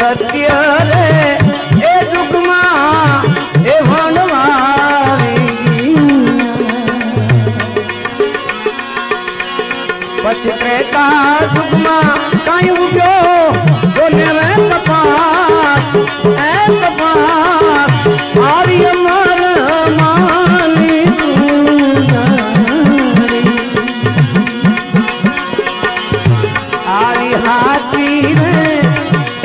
સત્ય રે એ દુઃખમાં એ વણવારી પછી ત્રેતા દુઃખમાં કઈ ઉગ્યો જોને રે કપાસ એ કપાસ મારી અમર માની આરી હાચી રે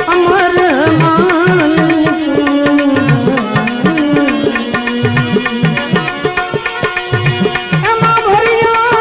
અમર માની એમાં ભરિયા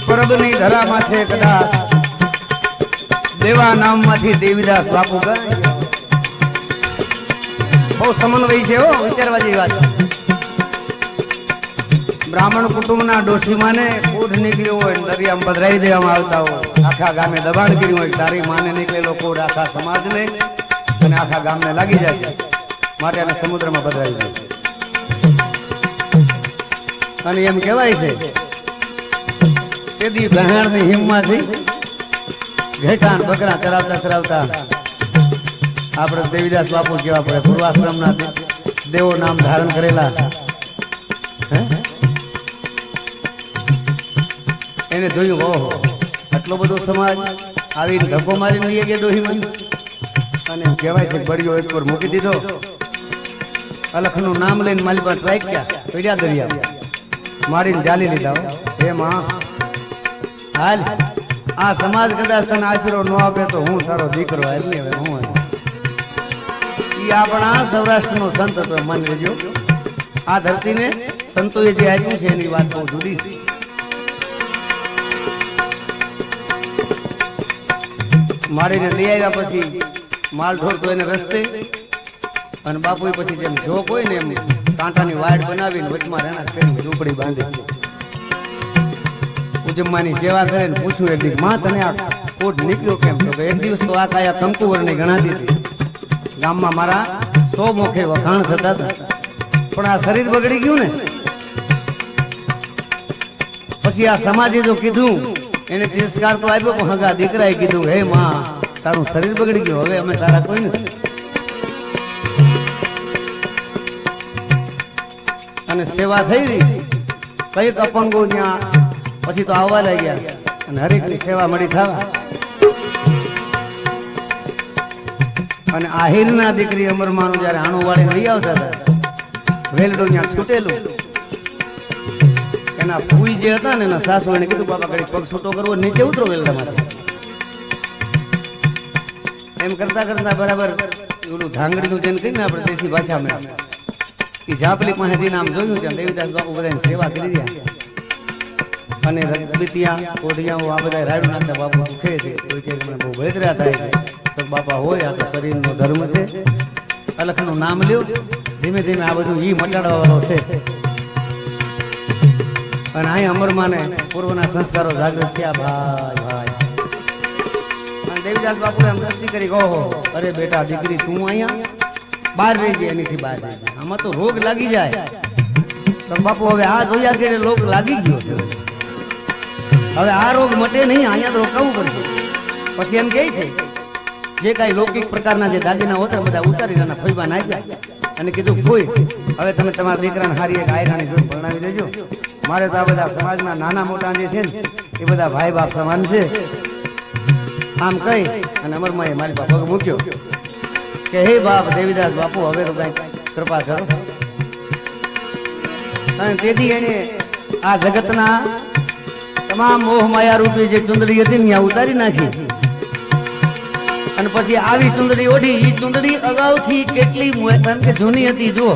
પરબની ધરા માથે કદાચ દેવા નામ માંથી દેવીદાસ બાપુ ગાય બહુ સમન્વય છે હો વિચારવા જેવી વાત બ્રાહ્મણ કુટુંબના ડોશીમાને કોઢ નીકળ્યો હોય દરિયામાં પધરાઈ દેવામાં આવતા હોય આખા ગામે દબાણ કર્યું હોય તારી માને નીકળેલો કોઢ આખા સમાજને અને આખા ગામને લાગી જાય છે માટે એને સમુદ્રમાં પધરાઈ જાય અને એમ કહેવાય છે તેદી બહારની હિમમાંથી ઘેટાણ બકરા ચરાવતા ચરાવતા આપણે દેવીદાસ બાપુ કેવા પડે પૂર્વાશ્રમના દેવો નામ ધારણ કરેલા એને જોયું ઓહો આટલો બધો સમાજ આવીને ધક્કો મારીને લઈએ કે દોહીમાં અને કહેવાય છે બળિયો એક પર મૂકી દીધો અલખનું નામ લઈને મારી પાસે ટ્રાઈક ક્યાં પીડ્યા દરિયા મારીને જાલી લીધા હે માં હાલ આ સમાજ કદાચ તને આશરો ન આપે તો હું સારો દીકરો એટલે હવે હું ઈ આપણા સૌરાષ્ટ્રનો સંત હતો માની લેજો આ ધરતીને સંતોએ જે આપ્યું છે એની વાત બહુ જુદી છે મારીને લઈ આવ્યા પછી માલ ઢોરતો એને રસ્તે અને બાપુએ પછી જેમ જોક હોય ને એમ કાંટાની વાડ બનાવીને વચમાં રહેણા કરીને ઝૂંપડી બાંધી ઉજમ્માની સેવા કરે ને પૂછ્યું એક દિવસ માં તને આ કોટ નીકળ્યો કેમ તો એક દિવસ તો આ કાયા કંકુવરની ગણાતી હતી ગામમાં મારા 100 મોખે વખાણ થતા હતા પણ આ શરીર બગડી ગયું ને પછી આ સમાજે જો કીધું એને તિરસ્કાર તો આપ્યો પણ હગા દીકરાએ કીધું હે માં તારું શરીર બગડી ગયું હવે અમે તારા કોઈ નથી અને સેવા થઈ રહી કઈક અપંગો ત્યાં પછી તો આવવા લાગ્યા અને હરેકની સેવા મળી થવા અને આહિરના દીકરી અમરમાનું જયારે આણું વાળી લઈ આવતા હતા વેલડો ત્યાં છૂટેલું એના ફૂઈ જે હતા ને એના સાસુ એને કીધું બાપા કઈ પગ છૂટો કરવો નીચે ઉતરો વેલડામાંથી એમ કરતા કરતા બરાબર ઓલું ધાંગડીનું જેમ કહીને આપણે દેશી ભાષામાં એ ઝાપલી પાસેથી નામ જોયું ત્યાં દેવીદાસ બાપુ બધાની સેવા કરી રહ્યા અને રગબીતિયા કોઢિયા આ બધા રાયડું નાખતા બાપુ દુખે છે કોઈ કે મને બહુ ભેદરા થાય છે તો બાપા હોય આ તો શરીરનો ધર્મ છે અલખનું નામ લ્યો ધીમે ધીમે આ બધું ઈ મટાડવા વાળો છે અને અહીં અમરમાને પૂર્વના સંસ્કારો જાગૃત થયા ભાઈ ભાઈ અને દેવીદાસ બાપુએ એમ દ્રષ્ટિ કરી ઓહો અરે બેટા દીકરી તું અહીંયા બહાર રહી જાય એનીથી બહાર રહી જાય. આમાં તો રોગ લાગી જાય તો બાપુ હવે આ જોયા કે રોગ લાગી ગયો છે. હવે આ રોગ મટે નહીં, અહીંયા તો રોકાવું પડશે. પછી એમ કહે છે જે કાંઈ લૌકિક પ્રકારના જે દાગીના હોતા બધા ઉતારી નાના ફોઈબા નાખ્યા અને કીધું કોઈ હવે તમે તમારા દીકરાને હારી એક આયરાની જોઈ પરણાવી દેજો. મારે તો આ બધા સમાજના નાના મોટા જે છે ને એ બધા ભાઈ બાપ સમાન છે. આમ કહી અને અમરમાએ મારી પાસે પગ મૂક્યો કે હે બાપ દેવીદાસ બાપુ હવે તો કઈ કૃપા કરો. અને તેથી એને આ જગતના તમામ મોહ માયા રૂપી જે ચુંદડી હતી ને ત્યાં ઉતારી નાખી અને પછી આવી ચુંદડી ઓઢી. એ ચુંદડી અગાઉથી કેટલી એમ કે જૂની હતી જો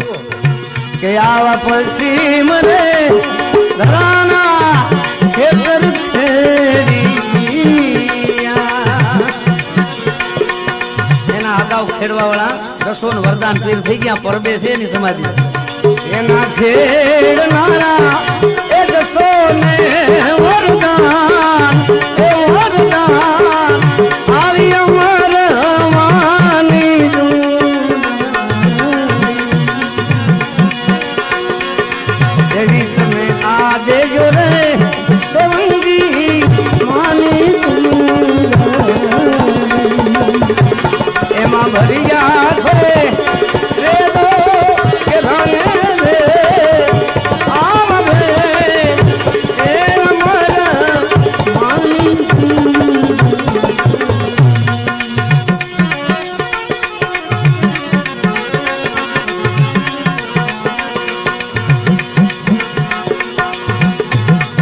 કે આવા પછી મને ધરાના ખેતર એના અગાઉ ખેડવા વાળા દસો ને વરદાન પીર થઈ ગયા. પરબે છે એની સમાધિ એના ખેડનારા એ દસો ને વરદાન એ વરદાન આવી અમર માની દેવી તમે આ દેજો રે દેવંગી માની એમાં ભરિયા છે રે દો કે ધાને રે આમ રે એ અમર માની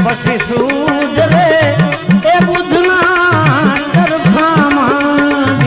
પછી સૂજ રે એ બુધના ગર્ભામાં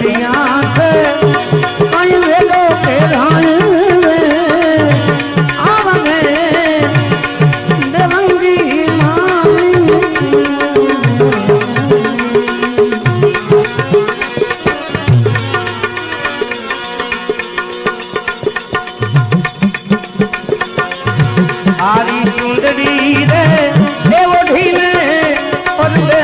सुंदरिया से कहीं वेलो के ढाए आवे देवंगी आरी सुंदरी रे देवोढ़ी ने और दे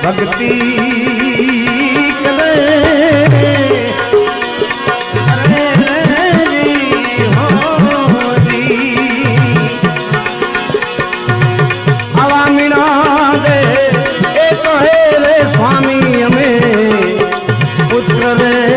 भक्ति हवा मीना दे स्वामी हमें पुत्र रे